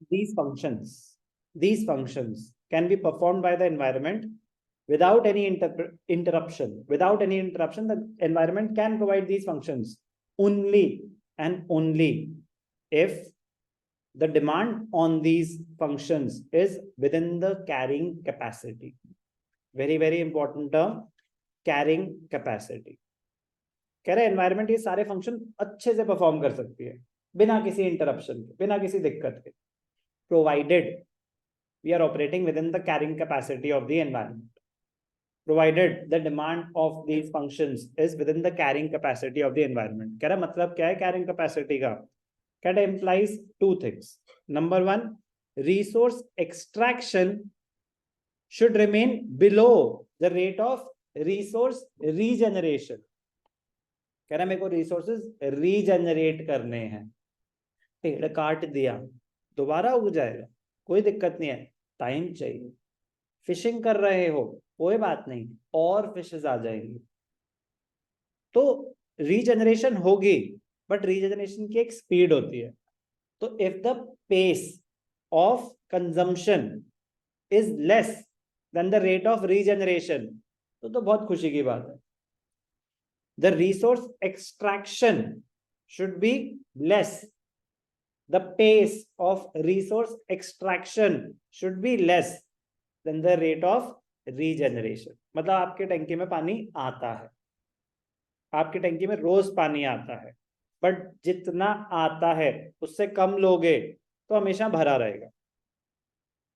these functions can be performed by the environment without any interruption. Without any interruption, the environment can provide these functions only and only if the demand on these functions is within the carrying capacity. Very, very important term, carrying capacity. कह रहे environment ये सारे function अच्छे से perform कर सकती है बिना किसी इंटरप्शन के, बिना किसी दिक्कत के, provided we are operating within the carrying capacity of the environment, provided the demand of these functions is within the carrying capacity of the environment. कह रहा मतलब क्या है carrying capacity का? कह रहा implies two things. Number one, resource extraction should remain below the rate of resource regeneration. कह रहा मेरे को resources regenerate करने हैं, पेड़ काट दिया दोबारा उग जाएगा, कोई दिक्कत नहीं है, टाइम चाहिए. फिशिंग कर रहे हो कोई बात नहीं, और फिशेस आ जाएंगी. तो रीजनरेशन होगी, बट रीजनरेशन की एक स्पीड होती है. तो if the pace of consumption is less than the rate of regeneration, तो बहुत खुशी की बात है. The resource extraction should be less, the pace of resource extraction should be less than the rate of regeneration. मतलब आपके टंकी में पानी आता है, आपकी टंकी में रोज पानी आता है, बट जितना आता है उससे कम लोगे तो हमेशा भरा रहेगा.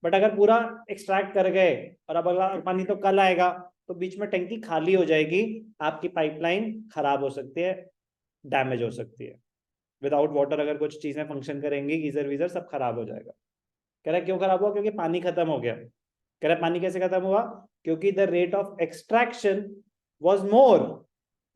बट अगर पूरा एक्सट्रैक्ट कर गए और अब अगला पानी तो कल आएगा, तो बीच में टंकी खाली हो जाएगी, आपकी पाइपलाइन खराब हो सकती है, डैमेज हो सकती है. विदाउट वाटर अगर कुछ चीजें फंक्शन करेंगी, गीजर वीजर सब खराब हो जाएगा. कह रहा क्यों खराब हुआ? क्योंकि पानी खत्म हो गया. कह रहा पानी कैसे खत्म हुआ? क्योंकि the rate of extraction was more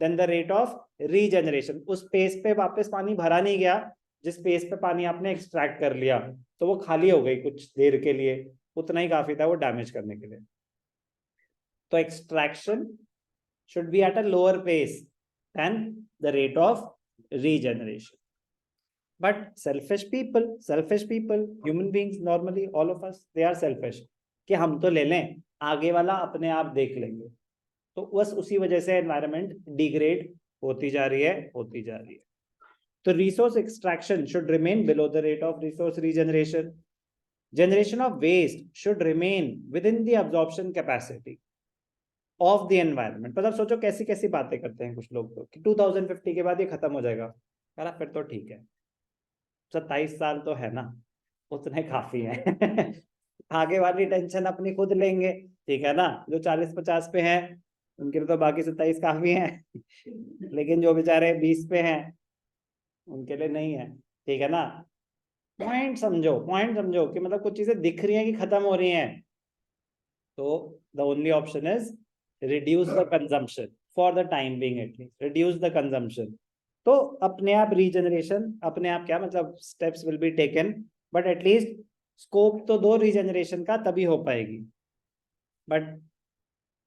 than the rate of regeneration. उस पेस पे वापस पानी भरा नहीं गया जिस पेस पे पानी आपने एक्सट्रैक्ट कर लिया, तो वो खाली हो गई कुछ देर के लिए, उतना ही काफी था वो डैमेज करने के लिए. तो extraction should be at a lower pace than the rate of regeneration. But selfish people, human beings, normally all of us, they are selfish. कि हम तो ले लें, आगे वाला अपने आप देख लेंगे. तो बस उसी वजह से एनवायरनमेंट डिग्रेड होती जा रही है. तो resource extraction should remain below the rate of resource regeneration. Generation of waste should remain within the absorption capacity of the environment. मतलब सोचो कैसी कैसी बातें करते हैं कुछ लोग तो, कि 2050 के बाद ये खत्म हो जाएगा. कह फिर तो ठीक है, 27 साल तो है ना, उतने काफी है. आगे वाली टेंशन अपनी खुद लेंगे, ठीक है ना. जो 40-50 पे हैं उनके लिए तो बाकी 27 काफी है. लेकिन जो बेचारे 20 पे हैं उनके लिए नहीं है, ठीक है ना. पॉइंट समझो कि मतलब कुछ चीजें दिख रही हैं कि खत्म हो रही हैं, तो the only option is reduce the consumption for the time being, at least reduce the consumption. तो अपने आप रीजनरेशन, अपने आप क्या मतलब steps will be taken, but at least scope तो दो रीजनरेशन का, तभी हो पाएगी. बट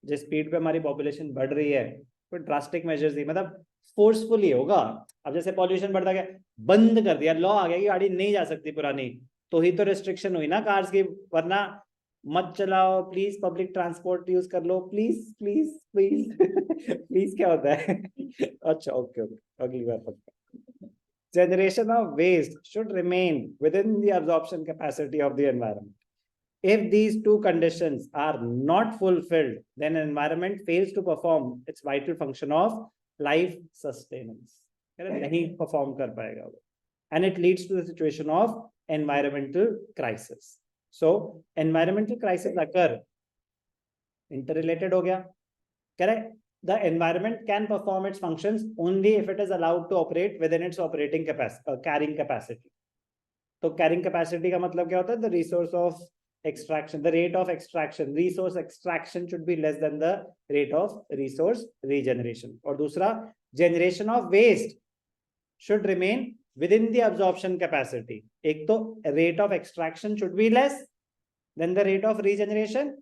जिस स्पीड पे हमारी पॉपुलेशन बढ़ रही है, कोई ड्रास्टिक मेजर्स नहीं, मतलब फोर्सफुली होगा. अब जैसे पॉल्यूशन बढ़ता गया, बंद कर दिया, लॉ आ गया कि गाड़ी नहीं जा सकती पुरानी, तो ही तो रिस्ट्रिक्शन हुई ना कार्स की. वरना मत चलाओ प्लीज, पब्लिक ट्रांसपोर्ट यूज कर लो प्लीज प्लीज प्लीज. प्लीज क्या होता है? अच्छा ओके, अगली बार पक्का. Generation of waste should remain within the absorption capacity of the environment. If these two conditions are not fulfilled, then an environment fails to perform its vital function of life sustenance. नहीं perform कर पाएगा वो, and it leads to the situation of environmental crisis. So environmental crisis occur, interrelated हो गया. Correct? The environment can perform its functions only if it is allowed to operate within its operating capacity, carrying capacity. तो carrying capacity का मतलब क्या होता है? The resource of extraction, the rate of extraction, resource extraction should be less than the rate of resource regeneration. और दूसरा, generation of waste should remain within the absorption capacity. एक तो rate of extraction should be less than the rate of regeneration,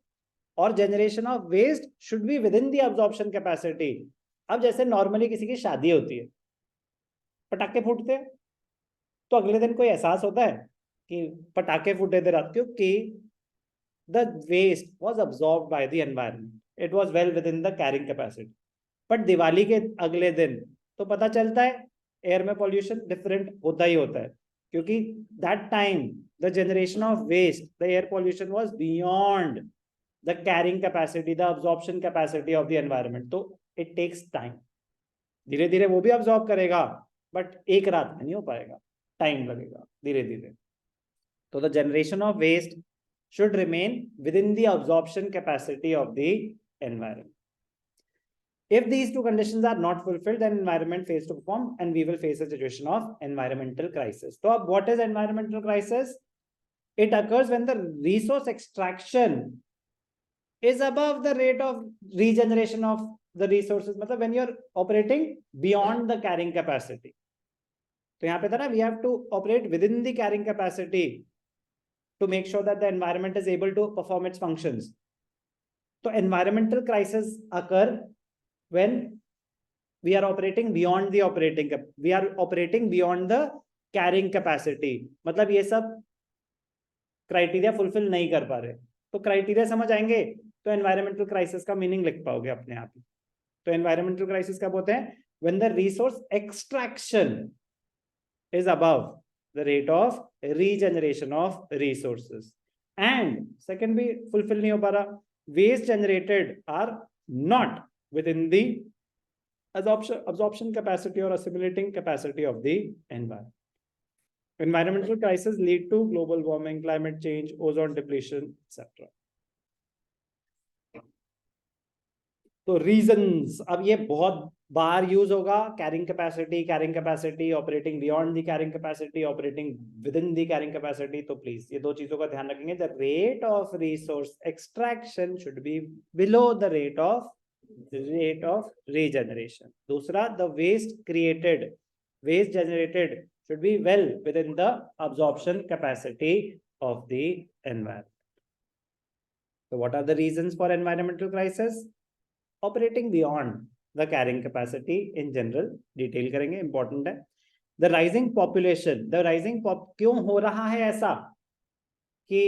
और generation of waste should be within the absorption capacity. अब जैसे normally किसी की शादी होती है, पटाखे फूटते हैं, तो अगले दिन कोई एहसास होता है? कि पटाखे फूटे थे रात क्योंकि the waste was absorbed by the environment. It was well within the carrying capacity. But Diwali के अगले दिन तो पता चलता है एयर में पॉल्यूशन डिफरेंट होता ही होता है, क्योंकि that time the generation of waste, the air pollution was beyond the carrying capacity, the absorption capacity of the environment. तो it takes time. धीरे धीरे वो भी absorb करेगा, but एक रात में नहीं हो पाएगा, टाइम लगेगा धीरे धीरे. तो the generation of waste should remain within the absorption capacity of the environment. If these two conditions are not fulfilled, then environment fails to perform and we will face a situation of environmental crisis. So what is environmental crisis? It occurs when the resource extraction is above the rate of regeneration of the resources. मतलब when you're operating beyond the carrying capacity. तो यहाँ पे था ना, we have to operate within the carrying capacity to make sure that the environment is able to perform its functions. So environmental crises occur when we are operating beyond the carrying capacity. मतलब ये सब criteria fulfil नहीं कर पा रहे, तो criteria समझ आएंगे तो एनवायरमेंटल क्राइसिस का मीनिंग लिख पाओगे अपने आप ही. तो एनवायरमेंटल क्राइसिस कब होते हैं? When the resource extraction is above the rate of regeneration of resources. And second भी fulfill नहीं हो पा रहा, waste generated are not within the absorption capacity or assimilating capacity of the environment. Environmental crises lead to global warming, climate change, ozone depletion, etc. तो reasons, अब ये बहुत बार यूज होगा, carrying capacity, operating beyond the carrying capacity, operating within the carrying capacity. तो please ये दो चीजों का ध्यान रखेंगे. The rate of resource extraction should be below the rate of regeneration. दूसरा, the waste generated should be well within the absorption capacity of the environment. So what are the reasons for environmental crisis? Operating beyond the carrying capacity in general, detail करेंगे, important है. The rising population, क्यों हो रहा है ऐसा कि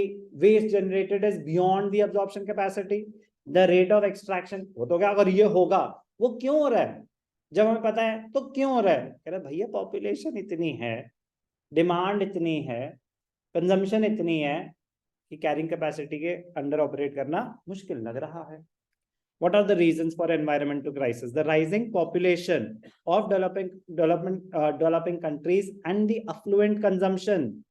waste generated is beyond the absorption capacity? The rate of extraction, वो तो क्या, अगर ये होगा वो क्यों हो रहा है जब हमें पता है, तो क्यों हो रहा है? कह रहे भैया पॉपुलेशन इतनी है, डिमांड इतनी है, कंजम्पशन इतनी है कि कैरिंग कैपेसिटी के अंडर ऑपरेट करना मुश्किल लग रहा है. What are the reasons for environmental crisis? The rising population of developing countries and the affluent consumption.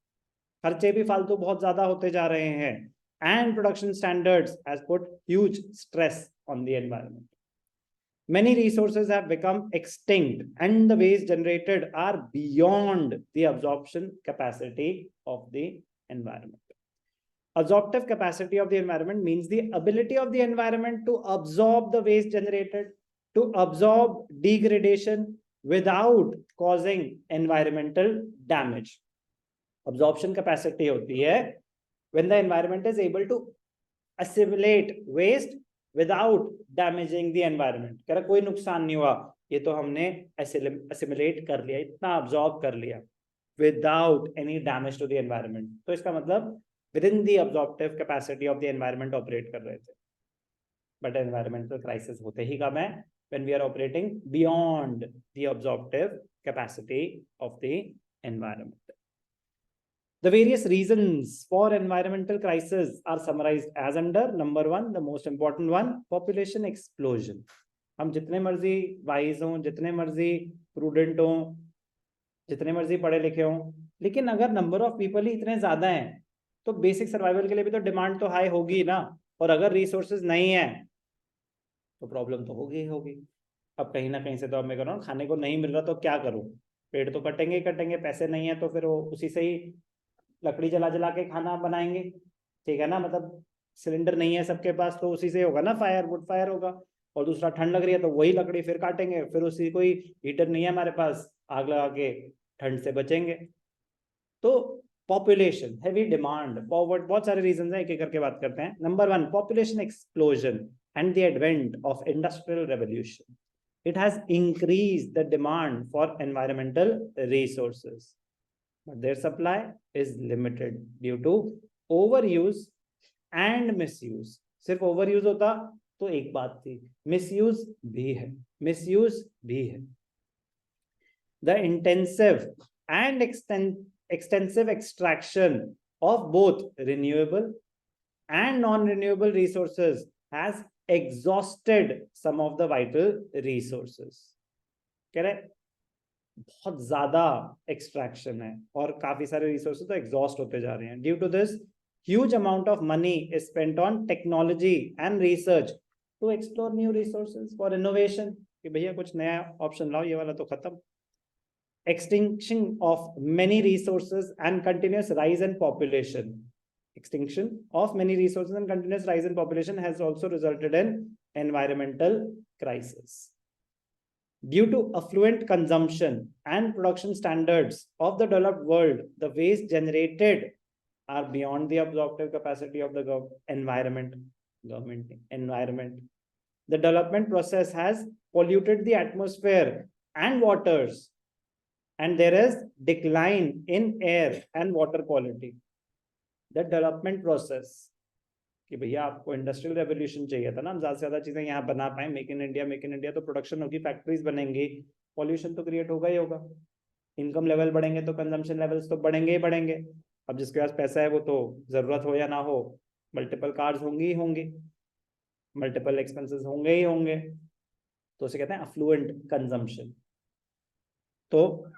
खर्चे भी फालतू बहुत ज्यादा होते जा रहे हैं. And production standards has put huge stress on the environment. Many resources have become extinct and the waste generated are beyond the absorption capacity of the environment. Absorptive capacity of the environment means the ability of the environment to absorb the waste generated, to absorb degradation without causing environmental damage. Absorption capacity hoti hai when the environment is able to assimilate waste without damaging the environment. कह रहा कोई नुकसान नहीं हुआ, ये तो हमने assimilate कर लिया, इतना absorb कर लिया without any damage to the environment. तो इसका मतलब within the absorptive capacity of the environment operate कर रहे थे. But environmental crisis होते ही कब है? When we are operating beyond the absorptive capacity of the environment. The various reasons for environmental crisis are summarized as under. Number one, the most important one, population explosion. हम जितने मर्जी wise हों, जितने मर्जी prudent हों, जितने मर्जी पढ़े लिखे हों, लेकिन अगर नंबर ऑफ पीपल ही इतने ज्यादा हैं तो बेसिक सर्वाइवल के लिए भी तो डिमांड तो हाई होगी ना. और अगर रिसोर्सेज नहीं है तो प्रॉब्लम तो होगी. अब कहीं ना कहीं से तो अब मैं कह रहा हूँ खाने को नहीं मिल रहा तो क्या करूँ, पेड़ तो कटेंगे ही कटेंगे, पैसे नहीं है तो फिर वो उसी से ही लकड़ी जला के खाना बनाएंगे, ठीक है ना. मतलब सिलेंडर नहीं है सबके पास तो उसी से होगा ना, वुड फायर होगा. और दूसरा, ठंड लग रही है तो वही लकड़ी फिर काटेंगे, फिर उसी, कोई हीटर नहीं है हमारे पास, आग लगा के ठंड से बचेंगे. तो पॉपुलेशन, हैवी डिमांड, बहुत सारे रीजन है, एक एक करके बात करते हैं. Number one, population explosion and the advent of industrial revolution. It has increased the demand for environmental resources. but their supply is limited due to overuse and misuse. सिर्फ overuse होता तो एक बात थी, misuse भी है, misuse भी है. The intensive and extensive extraction of both renewable and non-renewable resources has exhausted some of the vital resources. Correct? बहुत ज्यादा एक्सट्रैक्शन है और काफी सारे रिसोर्सेज तो एग्जॉस्ट होते जा रहे हैं. Due to this huge amount of money is spent on technology and research to explore new resources for innovation. कि भैया कुछ नया ऑप्शन लाओ, ये वाला तो खत्म. Extinction of many resources and continuous rise in population. Extinction of many resources and continuous rise in population has also resulted in environmental crisis. Due to affluent consumption and production standards of the developed world, the waste generated are beyond the absorptive capacity of the environment. The development process has polluted the atmosphere and waters, and there is decline in air and water quality. The development process कि भैया आपको industrial revolution चाहिए था ना, हम ज्यादा से ज्यादा चीजें यहाँ बना पाए. मेक इन इंडिया तो प्रोडक्शन होगी, फैक्ट्रीज बनेंगी, पॉल्यूशन तो क्रिएट होगा ही होगा. इनकम लेवल बढ़ेंगे तो कंजम्पशन लेवल्स तो बढ़ेंगे ही बढ़ेंगे. अब जिसके पास पैसा है वो तो जरूरत हो या ना हो मल्टीपल कार्स होंगी ही होंगी, मल्टीपल एक्सपेंसेस होंगे ही होंगे. तो उसे कहते हैं अफ्लुएंट कंजम्पशन. तो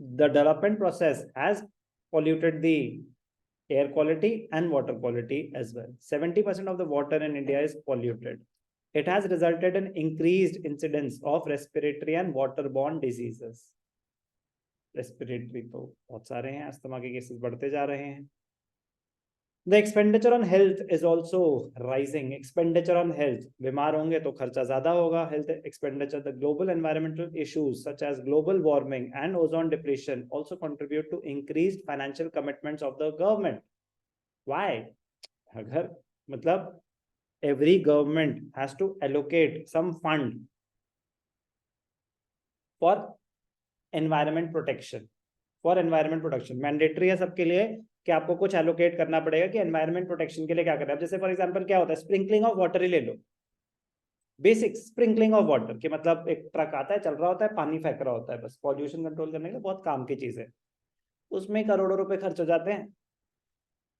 the development process has polluted the air quality and water quality as well. 70% of the water in India is polluted. It has resulted in increased incidence of respiratory and waterborne diseases. Respiratory तो बहुत सारे हैं, asthma के cases बढ़ते जा रहे हैं. The expenditure on health is also rising. Expenditure on health, बीमार होंगे तो खर्चा ज्यादा होगा. Health expenditure. The global environmental issues such as global warming and ozone depletion also contribute to increased financial commitments of the government. Why? अगर मतलब every government has to allocate some fund for environment protection. For environment protection mandatory है सबके लिए कि आपको कुछ allocate करना पड़ेगा कि एनवायरमेंट प्रोटेक्शन के लिए क्या करना है. जैसे फॉर एग्जांपल क्या होता है, स्प्रिंकलिंग ऑफ वाटर ही ले लो. बेसिक स्प्रिंकलिंग ऑफ वाटर कि मतलब एक ट्रक आता है, चल रहा होता है, पानी फेंक रहा होता है, बस पॉल्यूशन कंट्रोल करने के लिए बहुत काम की चीज है. उसमें करोड़ों रुपए खर्च हो जाते हैं,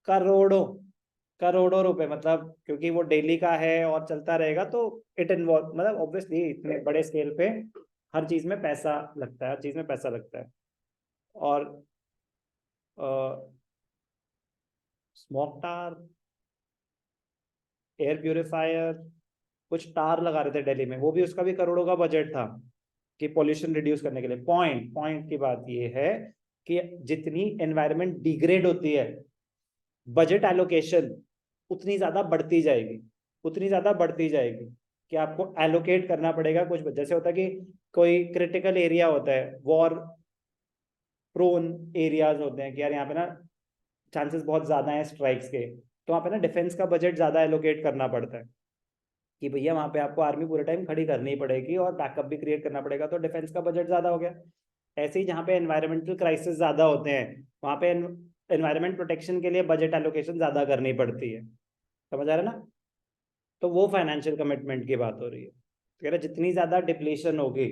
करोड़ों रुपए. मतलब क्योंकि वो डेली का है और चलता रहेगा तो इट इन्वॉल्व, मतलब ऑब्वियसली इतने बड़े स्केल पे हर चीज में पैसा लगता है, हर चीज में पैसा लगता है. और स्मोक टार, एयर प्यूरिफायर, कुछ टार लगा रहे थे दिल्ली में, वो भी उसका भी करोड़ों का बजट था कि पॉल्यूशन रिड्यूस करने के लिए. पॉइंट की बात ये है कि जितनी एनवायरनमेंट डिग्रेड होती है, बजट एलोकेशन उतनी ज्यादा बढ़ती जाएगी कि आपको एलोकेट करना पड़ेगा कुछ. जैसे होता है कि कोई क्रिटिकल एरिया होता है, वॉर प्रोन एरियाज होते हैं कि यार यहाँ पे ना चांसेस बहुत ज्यादा हैं स्ट्राइक्स के, तो वहाँ पे ना डिफेंस का बजट ज्यादा एलोकेट करना पड़ता है कि भैया वहाँ पे आपको आर्मी पूरे टाइम खड़ी करनी पड़ेगी और बैकअप भी क्रिएट करना पड़ेगा, तो डिफेंस का बजट ज्यादा हो गया. ऐसे ही जहाँ पे एनवायरमेंटल क्राइसिस ज्यादा होते हैं, वहाँ पे एनवायरमेंट प्रोटेक्शन के लिए बजट एलोकेशन ज्यादा करनी पड़ती है. समझ आ रहा है ना? तो वो फाइनेंशियल कमिटमेंट की बात हो रही है. कह रहे जितनी ज्यादा डिप्लेशन होगी,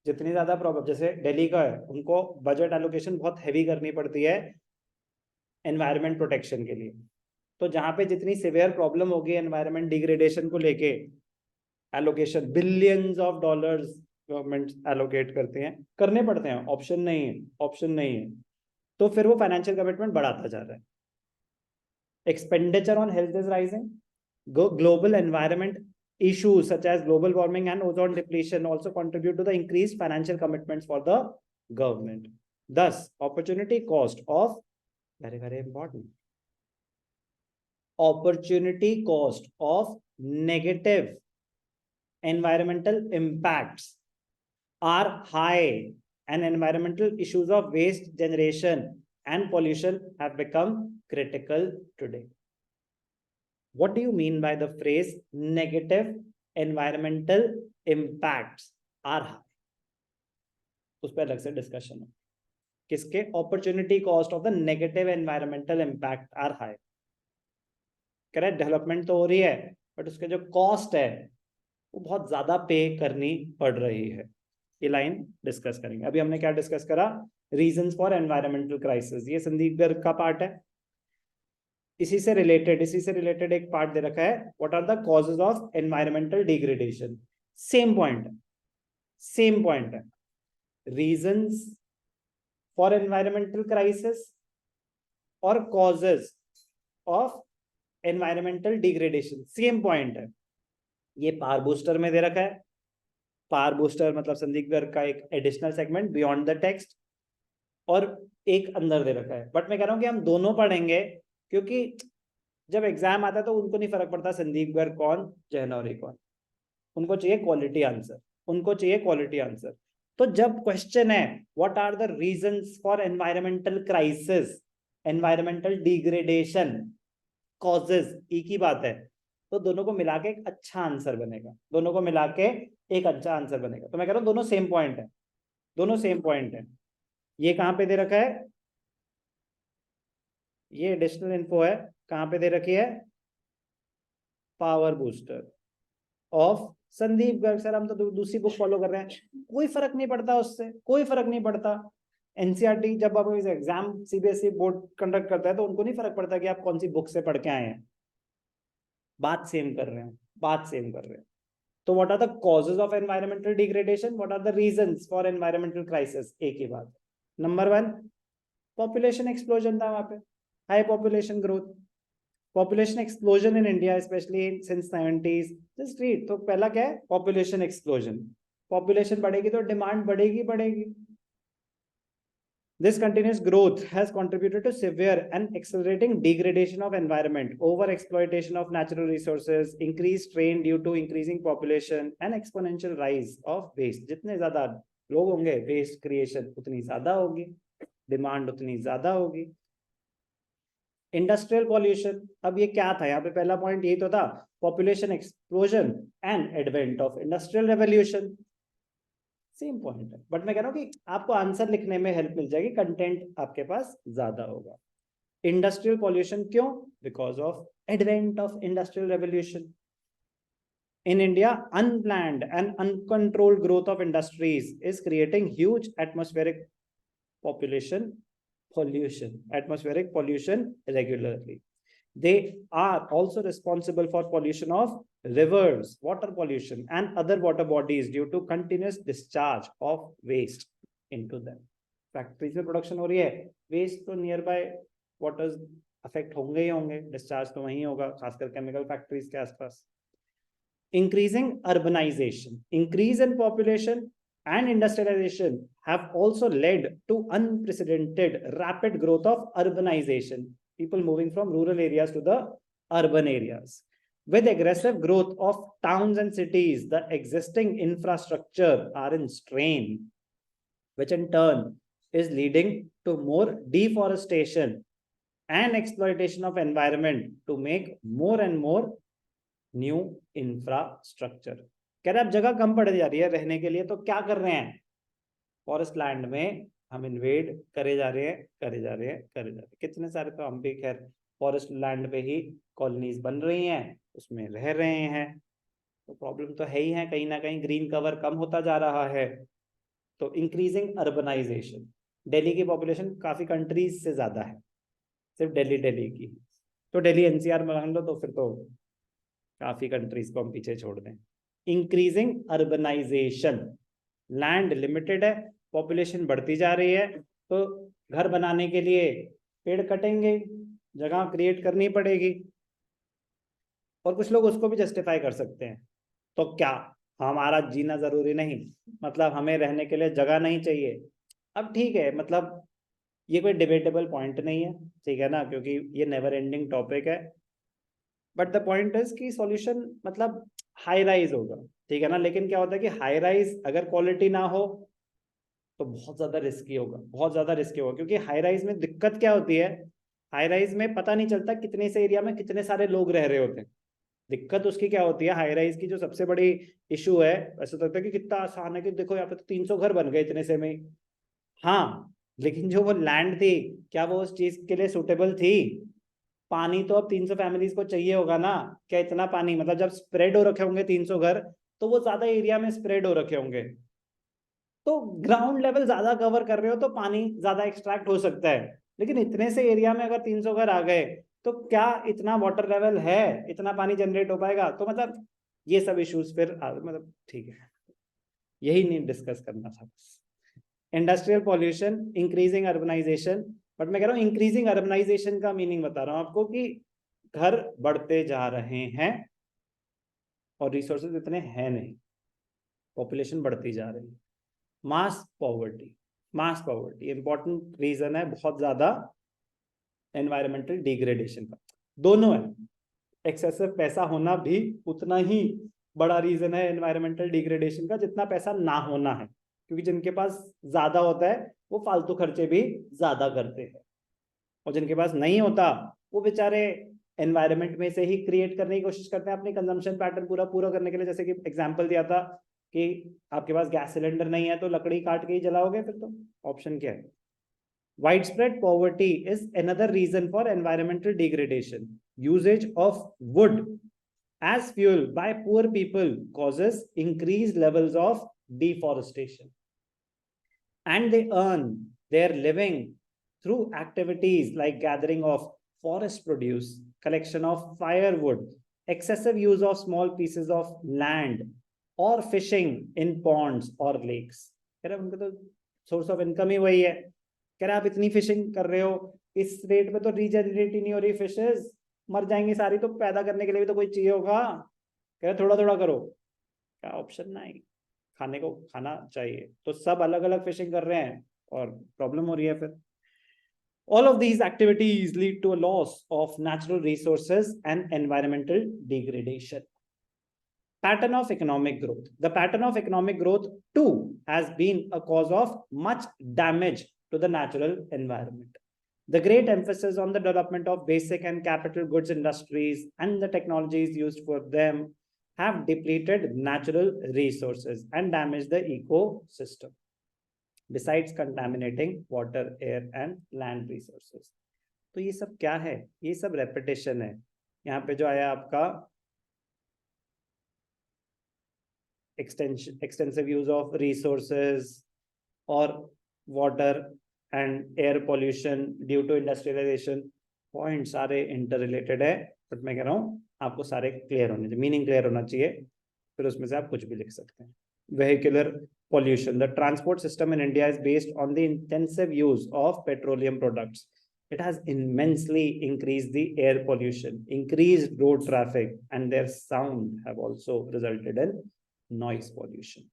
जितनी ज्यादा प्रॉब्लम, जैसे दिल्ली का है, उनको बजट एलोकेशन बहुत हैवी करनी पड़ती है एनवायरमेंट प्रोटेक्शन के लिए. तो जहां पे जितनी सिवियर प्रॉब्लम होगी एनवायरमेंट डिग्रेडेशन को लेके, allocation billions of dollars government allocate करने पड़ते हैं, ऑप्शन नहीं है. तो फिर वो फाइनेंशियल कमिटमेंट बढ़ाता जा रहा है. Expenditure on health is rising. Global environment issues such as global warming and ozone depletion also contribute to the increased financial commitments for the government. Thus, opportunity cost of, very important, opportunity cost of negative environmental impacts are high, and environmental issues of waste generation and pollution have become critical today. What do you mean by the phrase negative environmental impacts are high? उस पर अलग से discussion है किसके? Opportunity cost of the negative environmental impact are high. Correct, development तो हो रही है बट उसके जो कॉस्ट है वो बहुत ज्यादा पे करनी पड़ रही है। ये लाइन डिस्कस करेंगे। अभी हमने क्या डिस्कस करा? रीजंस फॉर एनवायरमेंटल क्राइसिस, ये संदीप गर्ग का पार्ट है। इसी से रिलेटेड एक पार्ट दे रखा है, what are the causes of environmental degradation. Same point है, रीजंस फॉर एनवायरमेंटल क्राइसिस और causes of environmental degradation, same point है। ये पावर बूस्टर में दे रखा है। पावर बूस्टर मतलब संदीप गर्ग का एक additional segment beyond the text, और एक अंदर दे रखा है। बट मैं कह रहा हूं कि हम दोनों पढ़ेंगे, क्योंकि जब एग्जाम आता है तो उनको नहीं फर्क पड़ता संदीप गर्ग कौन, जहनौरी कौन, उनको चाहिए क्वालिटी आंसर। तो जब क्वेश्चन है what are the reasons for environmental crisis, environmental degradation, causes, एक ही बात है, तो दोनों को मिला के एक अच्छा आंसर बनेगा, तो मैं कह रहा हूं दोनों सेम पॉइंट है। ये कहां पे दे रखा है? ये एडिशनल इन्फो है, कहां पे दे रखी है? Power booster of Sandeep Garg. Sir हम तो दूसरी बुक फॉलो कर रहे हैं, कोई फर्क नहीं पड़ता उससे, कोई फर्क नहीं पड़ता। एनसीईआरटी जब आप एग्जाम सीबीएसई बोर्ड कंडक्ट करता है तो उनको नहीं फर्क पड़ता कि आप कौन सी बुक से पढ़ के आए हैं, बात सेम कर रहे हैं। तो what are the causes of environmental degradation, what are the reasons for environmental crisis, एक ही बात। नंबर 1 पॉपुलेशन एक्सप्लोजन था वहां पे, high population growth, population explosion in India specially since 90s। Just read, तो पहला क्या है? Population explosion. पॉपुलेशन बढ़ेगी तो डिमांड बढ़ेगी। This continuous growth has contributed to severe and accelerating degradation of environment, over-exploitation of natural resources, increased strain due to increasing population, and exponential rise of waste. जितने ज़्यादा लोग होंगे, waste creation उतनी ज़्यादा होगी, demand उतनी ज़्यादा होगी। इंडस्ट्रियल पॉल्यूशन, अब ये क्या था? यहाँ पे पहला पॉइंट यही तो था, population explosion and advent of industrial revolution. Same point है, बट मैं कह रहा हूँ कि आपको आंसर लिखने में हेल्प मिल जाएगी, कंटेंट आपके पास ज्यादा होगा। इंडस्ट्रियल पॉल्यूशन क्यों? Because of advent of industrial revolution. In India, unplanned and uncontrolled growth of industries is creating huge atmospheric pollution regularly. They are also responsible for pollution of rivers, water pollution, and other water bodies due to continuous discharge of waste into them. Factories में production हो रही है, waste तो near by waters affect होंगे, discharge तो वहीं होगा, खासकर केमिकल फैक्ट्रीज के आसपास। Increasing urbanization, increase in population and industrialization have also led to unprecedented rapid growth of urbanization, people moving from rural areas to the urban areas. With aggressive growth of towns and cities, the existing infrastructure are in strain, which in turn is leading to more deforestation and exploitation of environment to make more and more new infrastructure. कह रहे अब जगह कम पड़ जा रही है रहने के लिए, तो क्या कर रहे हैं? फॉरेस्ट लैंड में हम इन्वेड करे जा रहे हैं। कितने सारे, तो हम भी खैर फॉरेस्ट लैंड पे ही कॉलोनीज बन रही हैं, उसमें रह रहे हैं, तो प्रॉब्लम तो है ही है, कहीं ना कहीं ग्रीन कवर कम होता जा रहा है। तो इंक्रीजिंग अर्बनाइजेशन, दिल्ली की पॉपुलेशन काफी कंट्रीज से ज्यादा है, सिर्फ दिल्ली की, तो दिल्ली एनसीआर में मान लो तो फिर तो काफी कंट्रीज को हम पीछे छोड़ दें। इंक्रीजिंग अर्बनाइजेशन, लैंड लिमिटेड है, पॉपुलेशन बढ़ती जा रही है, तो घर बनाने के लिए पेड़ कटेंगे, जगह क्रिएट करनी पड़ेगी, और कुछ लोग उसको भी जस्टिफाई कर सकते हैं, तो क्या हमारा जीना जरूरी नहीं, मतलब हमें रहने के लिए जगह नहीं चाहिए? अब ठीक है, मतलब ये कोई डिबेटेबल पॉइंट नहीं है, ठीक है ना, क्योंकि ये नेवर एंडिंग टॉपिक है। बट द पॉइंट इज कि सॉल्यूशन मतलब हाई राइज होगा, ठीक है ना, लेकिन क्या होता है कि हाई राइज अगर क्वालिटी ना हो तो बहुत ज्यादा रिस्की होगा, क्योंकि हाई राइज में दिक्कत क्या होती है? हाई राइज में पता नहीं चलता कितने से एरिया में कितने सारे लोग रह रहे होते हैं। दिक्कत उसकी क्या होती है? हाई राइज की जो सबसे बड़ी इशू है, ऐसा लगता है कि कितना आसान है कि देखो यहाँ पे तो 300 घर बन गए इतने से में। हाँ, लेकिन जो वो लैंड थी, क्या वो उस चीज के लिए सुटेबल थी? पानी तो अब 300 फैमिलीज को चाहिए होगा ना। क्या इतना पानी, मतलब जब स्प्रेड हो रखे होंगे 300 घर, तो वो ज्यादा एरिया में स्प्रेड हो रखे होंगे, तो ग्राउंड लेवल ज्यादा कवर कर रहे हो तो पानी ज्यादा एक्सट्रैक्ट हो सकता है। लेकिन इतने से एरिया में अगर 300 घर आ गए, तो क्या इतना वाटर लेवल है, इतना पानी जनरेट हो पाएगा? तो मतलब ये सब इश्यूज फिर मतलब ठीक है, यही नहीं डिस्कस करना था बस। Industrial pollution, increasing urbanisation. But मैं कह रहा हूँ इंक्रीजिंग अर्बनाइजेशन का मीनिंग बता रहा हूँ आपको कि घर बढ़ते जा रहे हैं और रिसोर्सेज इतने हैं नहीं, पॉपुलेशन बढ़ती जा रही है। मास पॉवर्टी, मास पॉवर्टी इंपॉर्टेंट रीजन है बहुत ज्यादा एनवायरमेंटल डिग्रेडेशन का। दोनों है, एक्सेसिव पैसा होना भी उतना ही बड़ा रीजन है एनवायरमेंटल डिग्रेडेशन का जितना पैसा ना होना है, क्योंकि जिनके पास ज्यादा होता है वो फालतू खर्चे भी ज्यादा करते हैं, और जिनके पास नहीं होता वो बेचारे एनवायरमेंट में से ही क्रिएट करने की कोशिश करते हैं अपनी कंजम्पशन पैटर्न पूरा पूरा करने के लिए। जैसे कि एग्जांपल दिया था कि आपके पास गैस सिलेंडर नहीं है तो लकड़ी काट के ही जलाओगे, फिर तो ऑप्शन क्या है? Widespread poverty is another reason for environmental degradation. Usage of wood as fuel by poor people causes increased levels of deforestation. And they earn their living through activities like gathering of forest produce, collection of firewood, excessive use of small pieces of land, or fishing in ponds or lakes. Source of income ही वही है। कह रहे आप इतनी fishing कर रहे हो, इस रेट में तो रीजनरेट ही नहीं हो रही, फिशेस मर जाएंगी सारी, तो पैदा करने के लिए भी तो कोई चाहिए होगा। कह रहे थोड़ा थोड़ा करो, क्या ऑप्शन नहीं, खाने को खाना चाहिए, तो सब अलग अलग फिशिंग कर रहे हैं और प्रॉब्लम हो रही है फिर। All of these activities lead to a loss of natural resources and environmental degradation. Pattern of economic growth. The pattern of economic growth too has been a cause of much damage to the natural environment. The great emphasis on the development of basic and capital goods industries and the technologies used for them have depleted natural resources and damaged the ecosystem, besides contaminating water, air and land resources. तो ये सब क्या है? ये सब repetition है। यहाँ पे जो आया आपका extensive use of resources or water and air pollution due to industrialization, point सारे इंटररिलेटेड है। बट मैं कह रहा हूँ आपको सारे क्लियर होने चाहिए, मीनिंग क्लियर होना चाहिए, फिर उसमें से आप कुछ भी लिख सकते हैं। vehicular pollution, the transport system in India is based on the intensive use of petroleum products. It has immensely increased the air pollution, increased road traffic, and their sound have also resulted in noise pollution.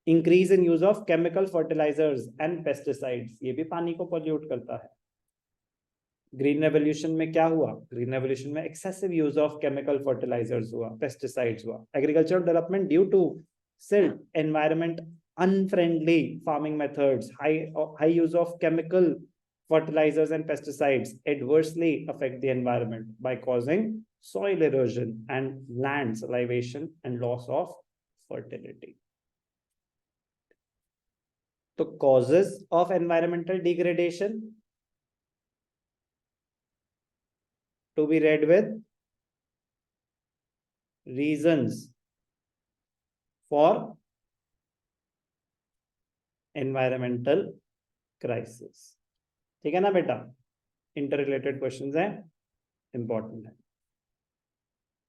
Increase in use of chemical fertilizers and pesticides, ये भी पानी को pollute करता है। Green revolution में क्या हुआ? Green revolution में excessive use of chemical fertilisers हुआ, पेस्टिसाइड्स हुआ। Agriculture development due to silt, environment unfriendly farming methods, high use of chemical fertilizers and pesticides adversely affect the environment by causing soil erosion and land salivation and loss of fertility. So causes of environmental degradation to be read with reasons for environmental crisis. ठीक है ना बेटा? Inter related questions हैं, important है।